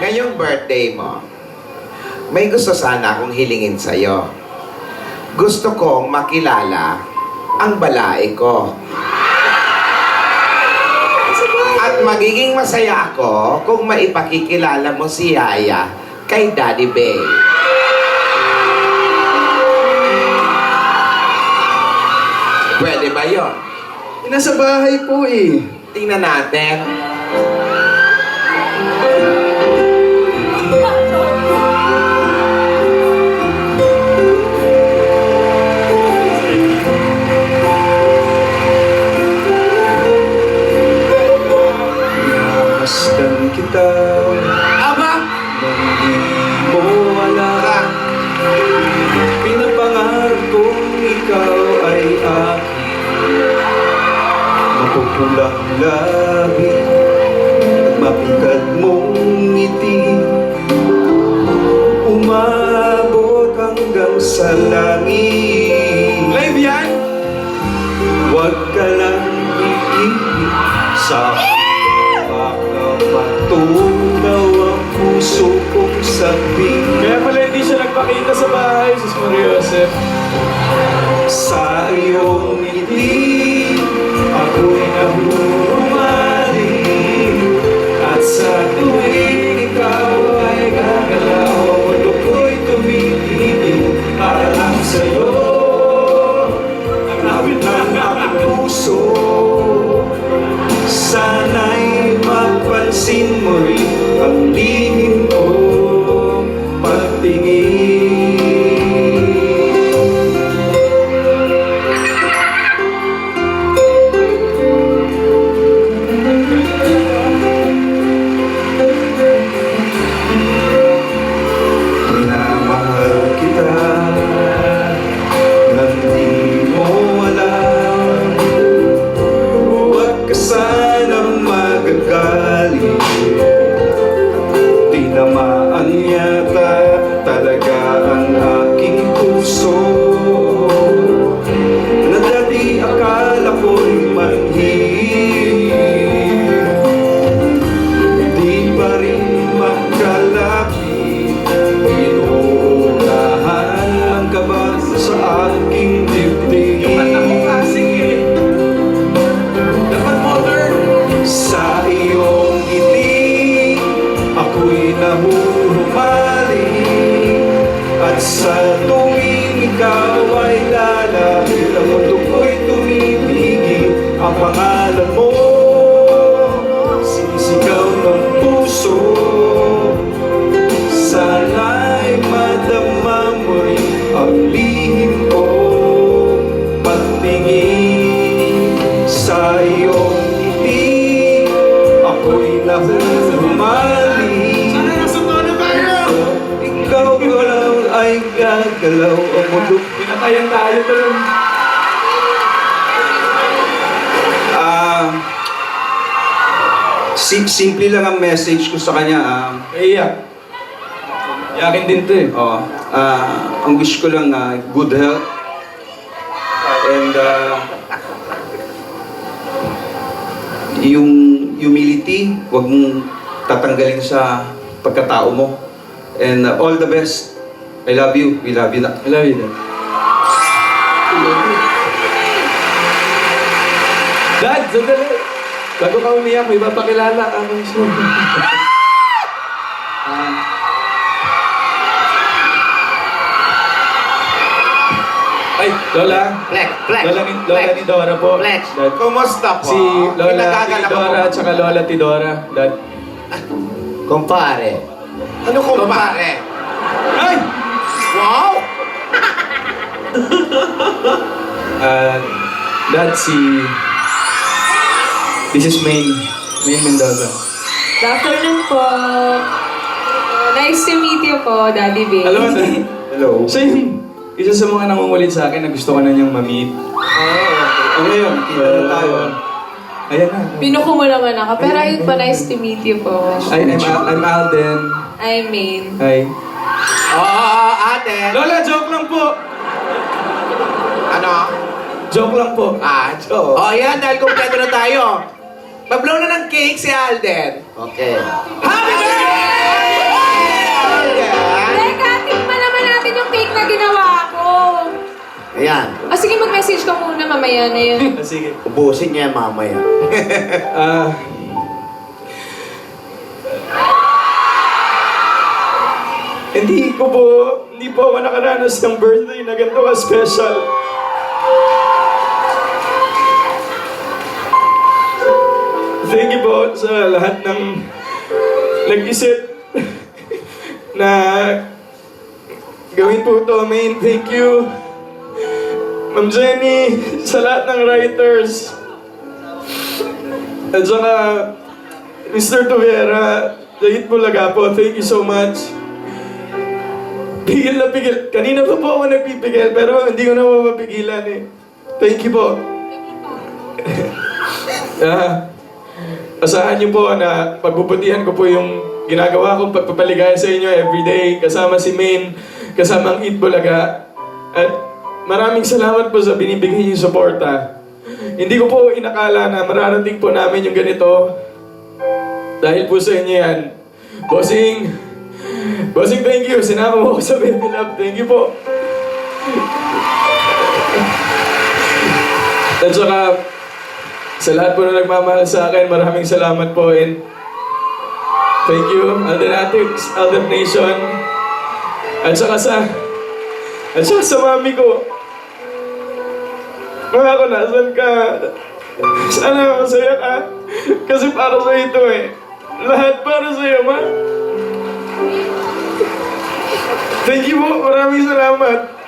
Ngayong birthday mo, may gusto sana akong hilingin sa'yo. Gusto kong makilala ang balae ko. At magiging masaya ako kung maipakikilala mo si Yaya kay Daddy Bay. Pwede ba yun? Nasa bahay po eh. Tingnan natin. Masdan kita Aba! nang di mo alam. Pinapangarap kong ikaw ay aking mapupulang labi at mapitad mong ngiti. Umabot hanggang sa langit. Live yan? Huwag ka lang iibig sa akin. Baka matunaw ang puso kong sabihin. Kaya pala hindi siya nagpakita sa bahay, Sus Maria Joseph. Sa iyong ngiti, ako'y nahuhumaling. At sa tuwing ikaw ay gagalaw, ang mundo ko'y tumitigil para lang sa'yo. Ang awit ng aking puso, sana'y mapansin mo'y ang lihim kong pagtingin. Minamahal kita nang di mo alam. Huwag ka sanang magagalit. Tinamaan yata talaga ang aking puso, na dati akala ko'y manhid. Di pa rin magkalapit, inuunahan ang kaba sa aking dibdib. Sa iyong ngiti, ako'y nahuhumaling. At sa tuwing ikaw ay lalapit, ang mundo ko'y tumibigil. Ang pangalan mo, sinisigaw ng puso. Sana'y madama mo'y ang lihim kong pagtingin. Sa iyong ngiti, ako'y nahuhumaling. Ikaw galaw ay gagalaw, ang mundo. Pinatayan tayo tulong. Simple lang ang message ko sa kanya. Iyak. Iyakin din to eh. Ang wish ko lang good health. And yung humility, huwag mong tatanggalin sa pagkatao mo. And all the best. I love you. We love you na. I love you, Dad. Dad, sandali. Bago ka umiyak, may papakilala ka ng show. Ay, Lola. Flex, flex, Lola ni Dora po. Flex. Dad. Kumusta po? Si Lola Pinagagala ko Tidora po. at saka Lola Tidora. Dad. Kumpare. Ano kumpare? Ay! Wow! Dad, this is Maine Mendoza. Good afternoon po. Nice to meet you po, Daddy Bay. Hello, Dad. Hello. Siya yung isa sa mga nangungulit sa akin na gusto ko na niyang ma-meet. Ngayon, kita na tayo. Ayan na. Pinuko mo naman ako. Pero ayun po, nice to meet you po. I'm Alden. I'm Maine. Hi. Ate. Lola, joke lang po. Ano? Joke lang po. Joke. Yan, dahil kumpleto na tayo. Mag-blow na ng cake si Alden. Okay. Happy birthday! Ayan. Sige, mag-message ka muna, mamaya na yun. Sige. Ubusin niya mamaya. Ah... Hindi po ako nakaranas ng birthday na ganito ka-special. Thank you po sa lahat ng nag-isip na gawin po ito, main. Thank you, Ma'am Jenny, sa lahat ng writers. At saka, Mr. Tuvera, David Bulaga po, thank you so much. Pigil na pigil. Kanina pa po ako nagpipigil, pero hindi ko na mapapigilan eh. Thank you po. Asahan niyo po na pagbubutihan ko po yung ginagawa kong pagpapaligaya sa inyo everyday, kasama si Maine, kasama ang Eat Bulaga. At maraming salamat po sa binibigay niyong suporta. Hindi ko po inakala na mararating po namin yung ganito. Dahil po sa inyo yan. Bossing, thank you. Sinama mo ako sa Baby Love. Thank you po. At saka, sa lahat po na nagmamahal sa akin, maraming salamat po. And thank you, Aldenatics, Alden Nation. At saka sa mami ko. Mga ko, nasan ka? Sana masaya ka. Kasi para sa ito eh. Lahat para sa'yo, ma. Thank you po. Maraming salamat.